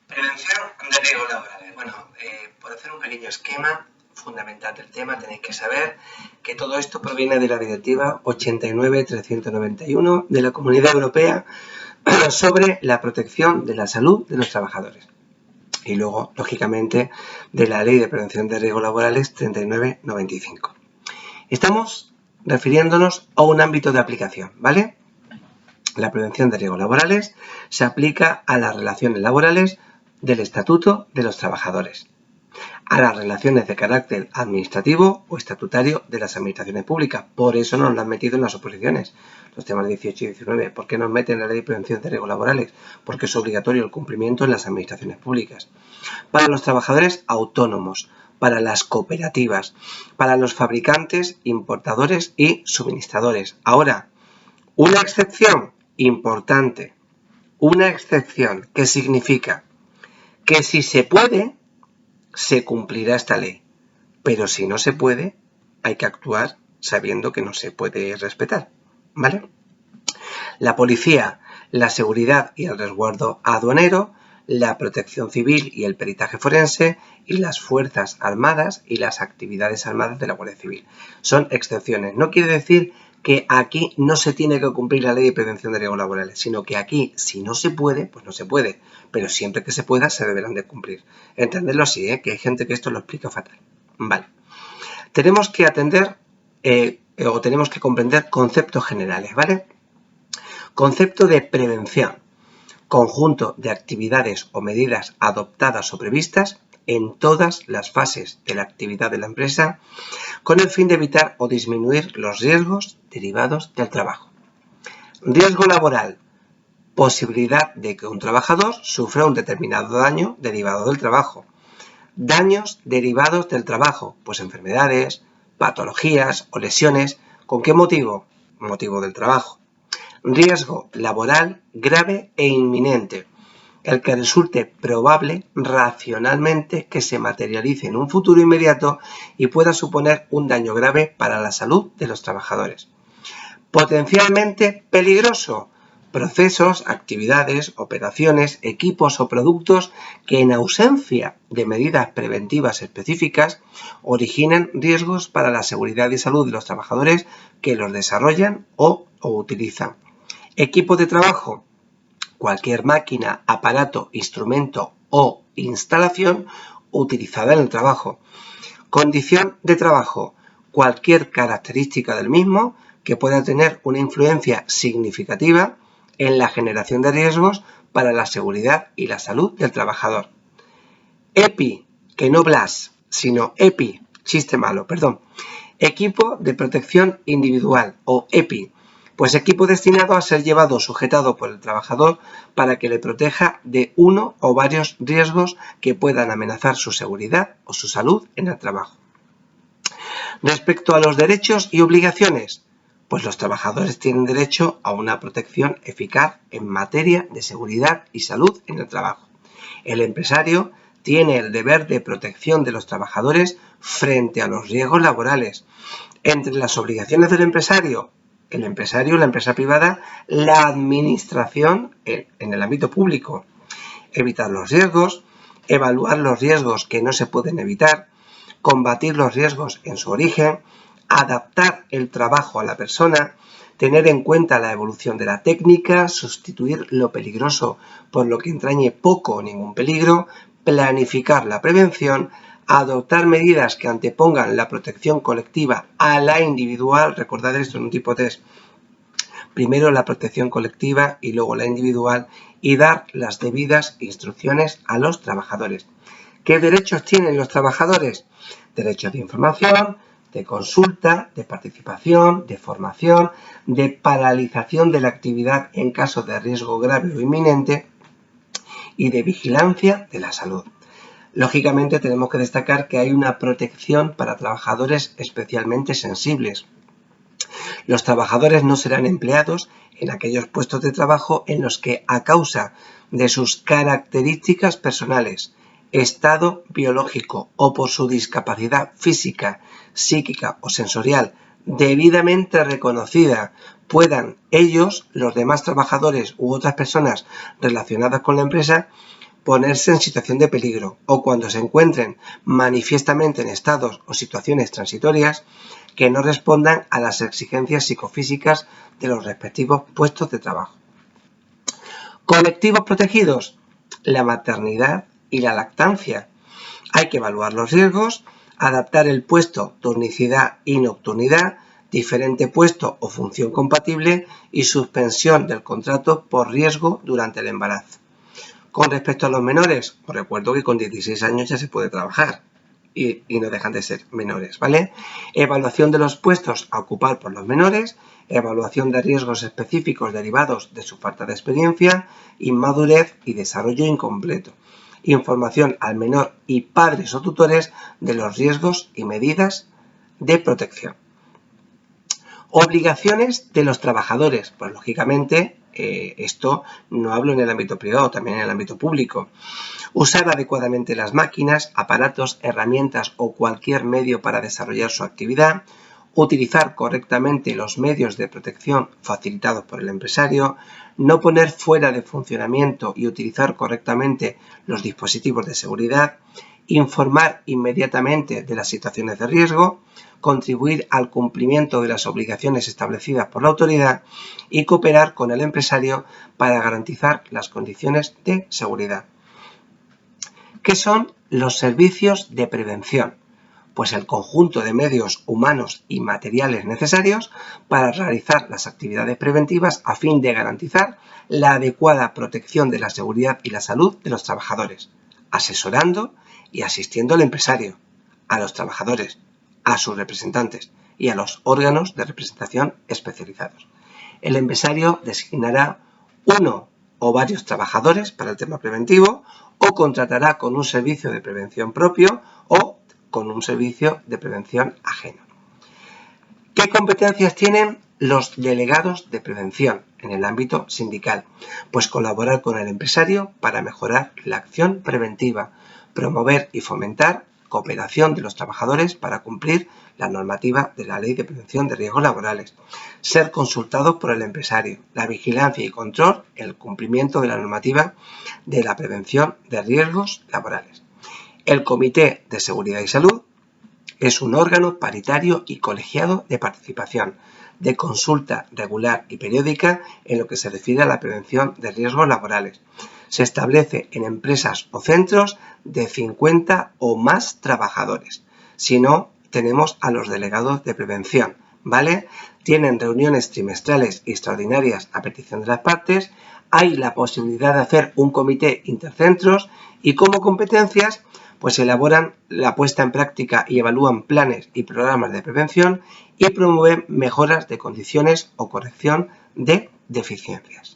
Prevención de riesgos laborales. Bueno, por hacer un pequeño esquema fundamental del tema, tenéis que saber que todo esto proviene de la Directiva 89/391 de la Comunidad Europea sobre la protección de la salud de los trabajadores. Y luego, lógicamente, de la Ley de Prevención de Riesgos Laborales 39/95. Estamos refiriéndonos a un ámbito de aplicación, ¿vale? La prevención de riesgos laborales se aplica a las relaciones laborales del Estatuto de los Trabajadores, a las relaciones de carácter administrativo o estatutario de las administraciones públicas. Por eso nos lo han metido en las oposiciones, los temas 18 y 19. ¿Por qué nos meten en la Ley de Prevención de Riesgos Laborales? Porque es obligatorio el cumplimiento en las administraciones públicas. Para los trabajadores autónomos, para las cooperativas, para los fabricantes, importadores y suministradores. Ahora, una excepción importante, una excepción que significa que si se puede, se cumplirá esta ley, pero si no se puede, hay que actuar sabiendo que no se puede respetar, ¿vale? La policía, la seguridad y el resguardo aduanero, la protección civil y el peritaje forense y las fuerzas armadas y las actividades armadas de la Guardia Civil. Son excepciones. No quiere decir que aquí no se tiene que cumplir la Ley de Prevención de Riesgos Laborales, sino que aquí, si no se puede, pues no se puede, pero siempre que se pueda se deberán de cumplir. Entenderlo así, que hay gente que esto lo explica fatal. Vale. Tenemos que atender o tenemos que comprender conceptos generales, ¿vale? Concepto de prevención. Conjunto de actividades o medidas adoptadas o previstas en todas las fases de la actividad de la empresa con el fin de evitar o disminuir los riesgos derivados del trabajo. Riesgo laboral. Posibilidad de que un trabajador sufra un determinado daño derivado del trabajo. Daños derivados del trabajo, pues enfermedades, patologías o lesiones. ¿Con qué motivo? Motivo del trabajo. Riesgo laboral grave e inminente, el que resulte probable racionalmente que se materialice en un futuro inmediato y pueda suponer un daño grave para la salud de los trabajadores. Potencialmente peligroso, procesos, actividades, operaciones, equipos o productos que en ausencia de medidas preventivas específicas originen riesgos para la seguridad y salud de los trabajadores que los desarrollan o utilizan. Equipo de trabajo, cualquier máquina, aparato, instrumento o instalación utilizada en el trabajo. Condición de trabajo, cualquier característica del mismo que pueda tener una influencia significativa en la generación de riesgos para la seguridad y la salud del trabajador. EPI, que no BLAS, sino EPI, chiste malo, perdón. Equipo de protección individual o EPI, pues equipo destinado a ser llevado o sujetado por el trabajador para que le proteja de uno o varios riesgos que puedan amenazar su seguridad o su salud en el trabajo. Respecto a los derechos y obligaciones, pues los trabajadores tienen derecho a una protección eficaz en materia de seguridad y salud en el trabajo. El empresario tiene el deber de protección de los trabajadores frente a los riesgos laborales. Entre las obligaciones del empresario, la empresa privada, la administración en el ámbito público. Evitar los riesgos, evaluar los riesgos que no se pueden evitar, combatir los riesgos en su origen, adaptar el trabajo a la persona, tener en cuenta la evolución de la técnica, sustituir lo peligroso por lo que entrañe poco o ningún peligro, planificar la prevención, adoptar medidas que antepongan la protección colectiva a la individual. Recordad esto en un tipo test. Primero la protección colectiva y luego la individual, y dar las debidas instrucciones a los trabajadores. ¿Qué derechos tienen los trabajadores? Derechos de información, de consulta, de participación, de formación, de paralización de la actividad en caso de riesgo grave o inminente y de vigilancia de la salud. Lógicamente tenemos que destacar que hay una protección para trabajadores especialmente sensibles. Los trabajadores no serán empleados en aquellos puestos de trabajo en los que, a causa de sus características personales, estado biológico o por su discapacidad física, psíquica o sensorial debidamente reconocida, puedan ellos, los demás trabajadores u otras personas relacionadas con la empresa, ponerse en situación de peligro o cuando se encuentren manifiestamente en estados o situaciones transitorias que no respondan a las exigencias psicofísicas de los respectivos puestos de trabajo. Colectivos protegidos: la maternidad y la lactancia. Hay que evaluar los riesgos, adaptar el puesto, turnicidad y nocturnidad, diferente puesto o función compatible y suspensión del contrato por riesgo durante el embarazo. Con respecto a los menores, os recuerdo que con 16 años ya se puede trabajar y no dejan de ser menores, ¿vale? Evaluación de los puestos a ocupar por los menores, evaluación de riesgos específicos derivados de su falta de experiencia, inmadurez y desarrollo incompleto. Información al menor y padres o tutores de los riesgos y medidas de protección. Obligaciones de los trabajadores. Pues lógicamente esto no hablo en el ámbito privado, también en el ámbito público. Usar adecuadamente las máquinas, aparatos, herramientas o cualquier medio para desarrollar su actividad. Utilizar correctamente los medios de protección facilitados por el empresario. No poner fuera de funcionamiento y utilizar correctamente los dispositivos de seguridad. Informar inmediatamente de las situaciones de riesgo, contribuir al cumplimiento de las obligaciones establecidas por la autoridad y cooperar con el empresario para garantizar las condiciones de seguridad. ¿Qué son los servicios de prevención? Pues el conjunto de medios humanos y materiales necesarios para realizar las actividades preventivas a fin de garantizar la adecuada protección de la seguridad y la salud de los trabajadores, asesorando y asistiendo al empresario, a los trabajadores, a sus representantes y a los órganos de representación especializados. El empresario designará uno o varios trabajadores para el tema preventivo o contratará con un servicio de prevención propio o con un servicio de prevención ajeno. ¿Qué competencias tienen los delegados de prevención en el ámbito sindical? Pues colaborar con el empresario para mejorar la acción preventiva, promover y fomentar cooperación de los trabajadores para cumplir la normativa de la Ley de Prevención de Riesgos Laborales, ser consultados por el empresario, la vigilancia y control en el cumplimiento de la normativa de la prevención de riesgos laborales. El Comité de Seguridad y Salud es un órgano paritario y colegiado de participación, de consulta regular y periódica en lo que se refiere a la prevención de riesgos laborales. Se establece en empresas o centros de 50 o más trabajadores. Si no, tenemos a los delegados de prevención, ¿vale? Tienen reuniones trimestrales y extraordinarias a petición de las partes. Hay la posibilidad de hacer un comité intercentros y como competencias pues elaboran la puesta en práctica y evalúan planes y programas de prevención y promueven mejoras de condiciones o corrección de deficiencias.